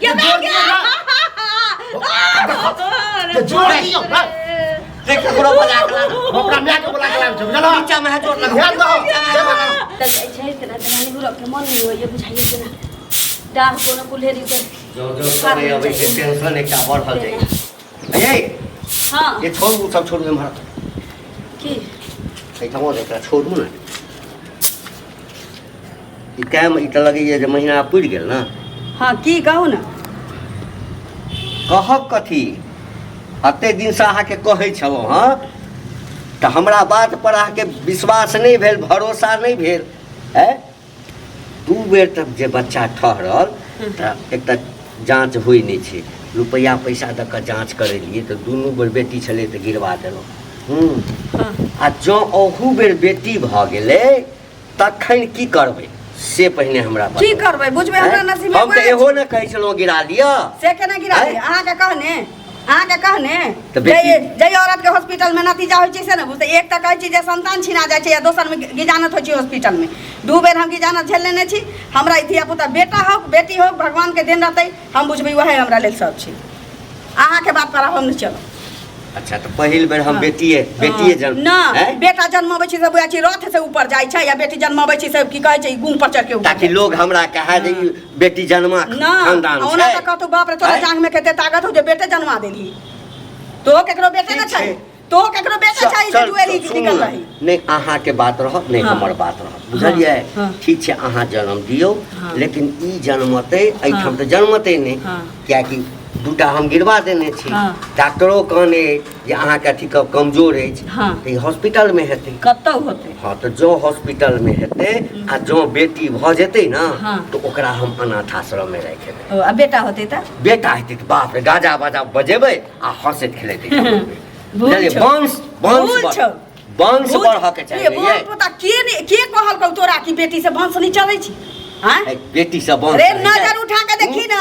के मैं क्या जोड़ दियो देख ककरो बजा के अपना माय के बुला के लाम छ बुझलो नीचा में जोड़ लगा ध्यान दो त छै तेरा दलानी गुरु के मन नहीं होय बुझाइए के ना डाह कोनो कुल्हेरी पर जो करे अबे के टेंशन एकटा बढ़ल जाय ए हां ये छोड़ सब छोड़ दे मार की ए ठमो एकटा छोड़ू ना ई टाइम ई त लगे जे महीना पुर गेल ना हां की कहू ना कहब कथी अते दिन से अहाँ के कहै छलौ हां त हमरा बात पर अहाँ के विश्वास नहीं भेल भरोसा नहीं भेल है दू बेर तक जे बच्चा ठहरल त एकटा जांच होई नहीं छै रुपया पैसा द के जांच करेलिए त दुनू बेर बेटी छले त गिरवा देलौ आ जो ओहू बेर बेटी भ गेलै तखन की करबै से पहिने हमरा की करबै बुझबै हमरा नसीब में हम त एहो न कहै छलौ गिरा लिया से केना गिरा दे अहाँ के कहने जय औरत के हॉस्पिटल में नतीजा होय छै से न बुझते एक त कहै छी जे संतान छिना जाय छै या दोसर में गिजानत होय छै हॉस्पिटल में दू बेर हम गिजानत झेल लेने छी हमरा धिया पुता बेटा हो बेटी हो भगवान के देन रहतै हम बुझबै वहे हमरा लेल सब छी अहाँ के बात पर हम नहीं चलो अच्छा तो पहिल बेर हम बेटिए जन्म ना बेटा जन्मबै छी से बुआ छी रथ से ऊपर जाय छै या बेटी जन्मबै छी से की कहै छै गुम पर चढ़ के ताकि लोग हमरा कहे जे बेटी जन्मा खानदान छै ओना त कहतो बाप रे तोरा जांग में केते ताकत हो जे बेटे जन्मा देली तो केकरो बेटे न छै तो केकरो बेटा छै जे दुएली निकल रही नहीं अहाँ के बात रह नहीं हमर बात रह बुझलिए ठीक छै अहाँ जन्म दियौ लेकिन ई जन्मते एठम त जन्मते नहीं क्या कि दूटा हम गिरवा देने छी डॉक्टरो कहने जे अहाँ के अथी कमजोर है त हॉस्पिटल में हेतै कतौ होतै हां तो जो हॉस्पिटल में हेतै आ जो बेटी भ जेतै ना तो ओकरा हम अनाथ आश्रम में राख देबै आ बेटा होतै त बेटा हेतै त बाप रे गाजा बाजा बजेबै आ हंसैत खेलैत बुझलिए वंश बढ़ के चाहिए पता के कहल तोरा की बेटी से वंश नहीं चलै छी हां बेटी से वंश रे नजर उठा के देखी ना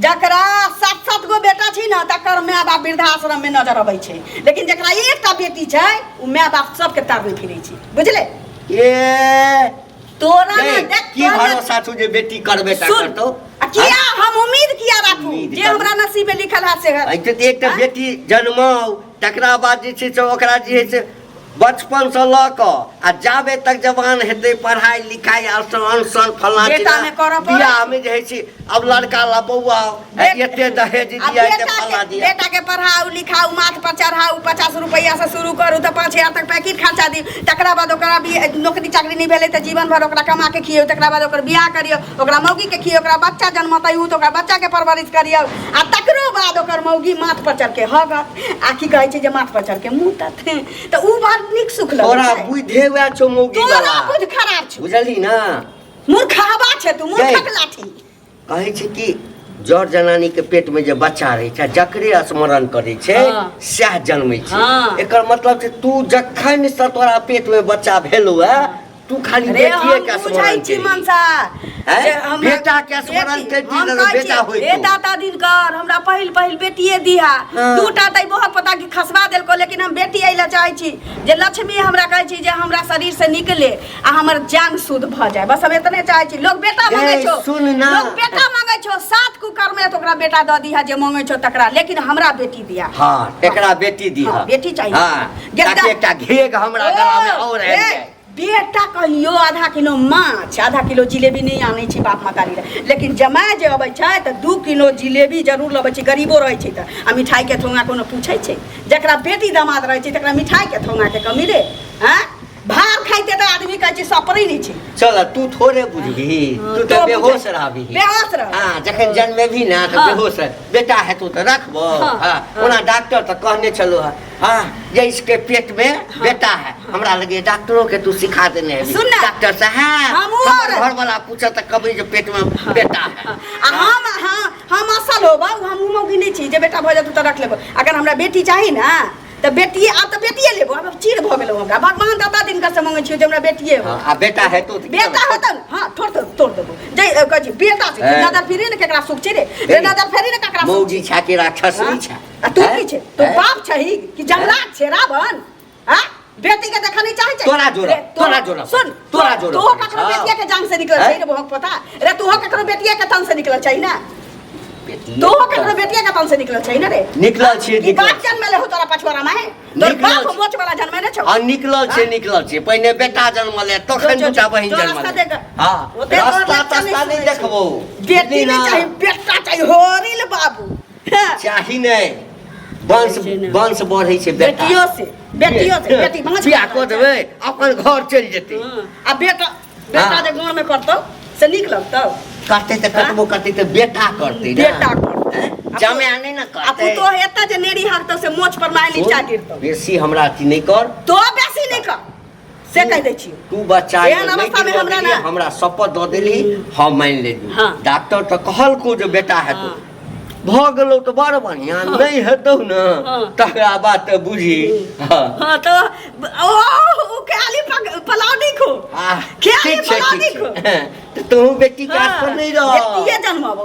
जकरा 7-7 गो बेटा छी ना तकर माय बाप वृद्धाश्रम में नजर अबै छै लेकिन जकरा एकटा बेटी छै उ माय बाप सबके तारने फिरै छै बुझले ए तोरा ना देख की भरोसा छु जे बेटी करबे त करतो किया हम उम्मीद किया राखू जे हमरा नसीब में लिखल है से है एकटा बेटी जन्माउ तकरा बाद जे छै से ओकरा जे है से बचपन से लक आ जाबे तक जवान हेतै पढ़ाई लिखाई अनसन फलना बियाह में जे है से अब लड़का ला बौआ एते दहेज दिया एते फलना दिया बेटा के पढ़ाऊ लिखाऊ माथ पर चढ़ाऊ 50 रुपया से शुरू करू त 5000 तक पैकेट खर्चा दी तकरा बाद ओकरा भी नौकरी चाकरी नहीं भेलै त जीवन भर ओकरा कमा के खियौ तकरा बाद ओकर बियाह करियो ओकरा मौगी के खियौ ओकरा बच्चा जन्मतै उ त ओकरा बच्चा के परवरिश करियो आ तकरो बाद ओकर मौगी माथ पर चढ़ के हगत आ की कहै छै जे माथ पर चढ़ के मुतत त उ बात निक सुख लगे तोरा बुझे हुआ छो मौगी वाला तोरा बुझ खराब छ बुझली ना मूर्खवा छ तू मूर्खक लाठी कहै छै कि जड़ जनानी के पेट में जे बच्चा रहे छै जकरे स्मरण करे छै सह जन्मै छै एकर मतलब छै तू जखन से तोरा पेट में बच्चा भेलौ तू खाली बेटिए के स्मरण छी मनसा बेटा के स्मरण करती न बेटा होई ए दाता दिनकर हमरा पहिल बेटिए दिहा दूटा तै बहुत पता कि खसबा देलको लेकिन हम बेटी आइला चाहै छी जे लक्ष्मी हमरा कहै छी जे हमरा शरीर से निकले आ हमर जान शुद्ध भ जाए बस हम इतने चाहै छी लोग बेटा मांगे छो सुन ना लोग बेटा मांगे छो 7 कुकर में तो ओकरा बेटा द दिहा जे मांगे छो तकरा लेकिन हमरा बेटी दिया हां एकरा बेटी दिहा बेटी चाहिए हां ताकि एकटा घेग हमरा गला में और है बेटा कहियो आधा किलो माछ आधा किलो जिलेबी नहीं आने छी बाप मतारी लेकिन जमाय जे अबै छै त 2 किलो जिलेबी जरूर लबै छी गरीबो रहै छै त आ मिठाई के थोंगा कोनो पूछै छै जकरा बेटी दामाद रहै छै तकरा मिठाई के थोंगा के कमी रे हैं भार खाइते त आदमी कहै छै सपरै नहीं छै चल तू थोड़े बुझबी तू त बेहोश रहबी बेहोश रह हां जखन जन्मे भी ना त बेहोश बेटा है तू त रखबो हां ओना डॉक्टर त कहने चलो हां ये इसके पेट में बेटा है हमरा लगे डॉक्टरों के तू सिखा देने है डॉक्टर साहब हमर घर वाला पूछा त कभी जो पेट में बेटा है हम असल होबा हम मौगी नहीं छी जे बेटा भ जतु त रख लेबो अगर हमरा बेटी चाही ना त बेटी आ त बेटिए लेबो अब चीर भ गेलो हमरा भगवान दाता दिन का से मांगे छी जे हमरा बेटिए हो आ बेटा है तो बेटा होत हां तोड़ देबो जय कजी बेटा से नजर फिरे न केकरा सुख छी रे नजर फेरी न केकरा मौजी छा के राक्षस नहीं छा आ तू की छे तो बाप छही कि जंगलात छे रावण हां बेटी के देखा नहीं चाहे तोरा जोरा सुन तोरा जोरा तो ककरो बेटिया के जान से निकल छै रे बहुत पता रे तू ककरो बेटिया के तन से निकल छै ना तो ककरो बेटिया का तन से निकलल छै न रे निकलल छै ई बात जन्मेले हो तोरा पछवारा में तोर बाप मोच वाला जन्मे न छौ आ निकलल छै पहिने बेटा जन्मले तखन दूटा बहिन जन्मले हां रास्ता नहीं देखबो बेटी नहीं चाहिए बेटा चाहिए होरिल बाबू चाही नहीं वंश बढ़ै छै बेटियों से बेटी बियाह कऽ देबै अपन घर चलि जेतै आ बेटा जे गाँव में करतौ से नीक लगतौ करते तो कतबो करते तो बेटा करते बेटा करते जमे नहीं ना करते अब तो एता जे नेरी हकतौ से मोछ पर माइली चा गिरतौ बेसी हमरा अथी नहीं कर तो बेसी नहीं कर से कह दै छी तू बच्चा एहन अवस्था में हमरा ना हमरा शपथ द देली हम मान लेली डॉक्टर तो कहलको जे बेटा हेतौ भ गेलौ तो बड़ बढ़िया नहीं हेतौ न तकरा बात तो बुझी हां तो ओ काली पलाडी खो ठीक छै तो तू बेटी के आस पर नहीं रह बेटीए जन्माबो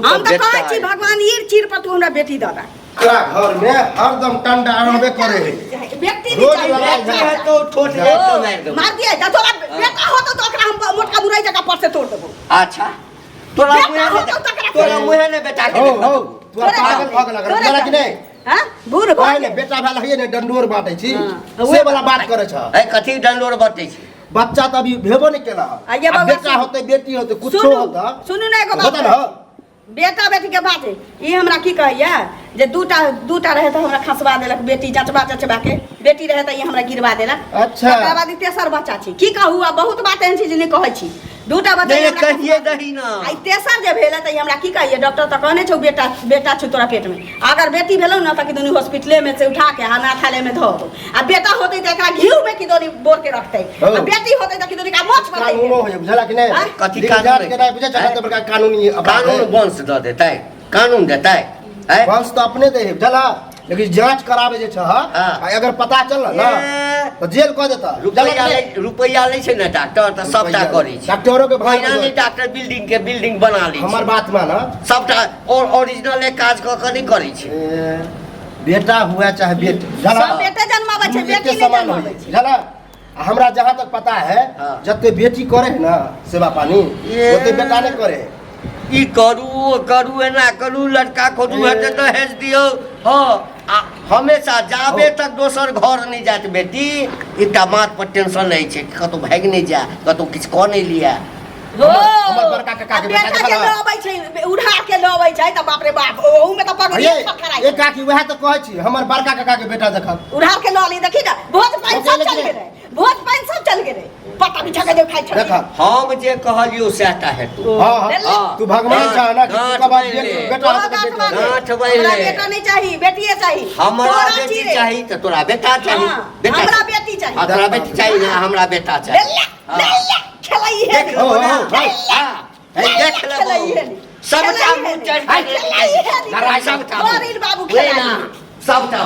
हम त कहै छी भगवान ईर चीर पर तू हमरा बेटी द दे तोरा घर में हरदम टंडा रहबे करे है बेटी नहीं चाहिए तो ठोट एक मार दिए जा तोरा बेटा होतो तो ओकरा हम मोटका बुराई जगह पर से तोड़ देबो अच्छा तोरा मुहे ने बेटा के हो तोरा पागल भाग लग तोरा कि नहीं हां बूढ़ भाई ने बेटा भेल है ने डंडोर बाटै छी से वाला बात करे छ ए कथि डंडोर बाटै छी बच्चा त अभी भेबो नहीं केला अब बेटा होते बेटी होते कुछो होता सुनू ना एगो बात बेटा बेटी के बात ई हमरा की कहैया जे दूटा रहे त हमरा खसबा देलक बेटी जचबा के बेटी रहे त ई हमरा गिरवा देलक अच्छा तकर बाद तेसर बच्चा छी की कहू आ बहुत बात एहन छी जे नहीं कहै छी दूटा बच्चा नहीं कहिए दही ना आई तेसर जे भेल त ई हमरा की कहिए डॉक्टर त कहने छौ बेटा छु तोरा पेट में अगर बेटी भेलौ न त कि दुनी हॉस्पिटल में से उठा के अनाथालय में धो दो आ बेटा होतै त एकरा घीव में कि दोनी बोर के रखतै आ बेटी होतै त कि दोनी का मोछ पर कानूनो हो बुझला कि नहीं कथि कानून के नहीं बुझे चलत बड़का कानूनी कानून वंश द देतै कानून देतै वंश तो अपने दे बुझला लेकिन जांच करावे जे छ अगर पता चलल ना तो जेल क देता रुपया लै छै ना डॉक्टर त सबटा करै छै डॉक्टरों के भाई फाइनली डॉक्टर बिल्डिंग बना लै छै हमर बात मान सबटा और ओरिजिनल काज क के नहीं करै छै बेटा हुआ चाहे बेटी सब बेटे जन्मावे छै बेटी नहीं जन्मावे छै बुझला हमरा जहां तक पता है जते बेटी करे है ना सेवा पानी ओते बेटा नहीं करे ई करू एना करू लड़का खोजू हेतै तो हेज दियौ हां हमेशा जाबे तक दोसर घर नहीं जात बेटी एकटा माथ पर टेंशन रहै छै कतौ भाग नहीं जा कतौ किछ क नहीं लिया हमर बड़का काका के बेटा के लबै छै उठा के लबै छै त बाप रे बाप ओहू में त पगड़ी फकराई ए काकी वह त कहै छी हमर बड़का काका के बेटा देखब उठा के ल ली देखी ना भोज पाइन सब चल गेलै भोज पाइन सब चल गेलै पता बिछा के देखाइ छै देखब हम जे कहलियो सेटा हेतौ हां तू भगवान चाह ना कि तू कब बेटा गांठ बैले बेटा नहीं चाहिए बेटीए चाहिए हमरा बेटी चाहिए त तोरा बेटा चाहिए हमरा बेटी चाहिए तोरा बेटी चाहिए ना हमरा बेटा चाहिए ले खेलाई है देख ले सबटा मुंह चढ़ के खेलाई है सबटा बाबू खेलाई सबटा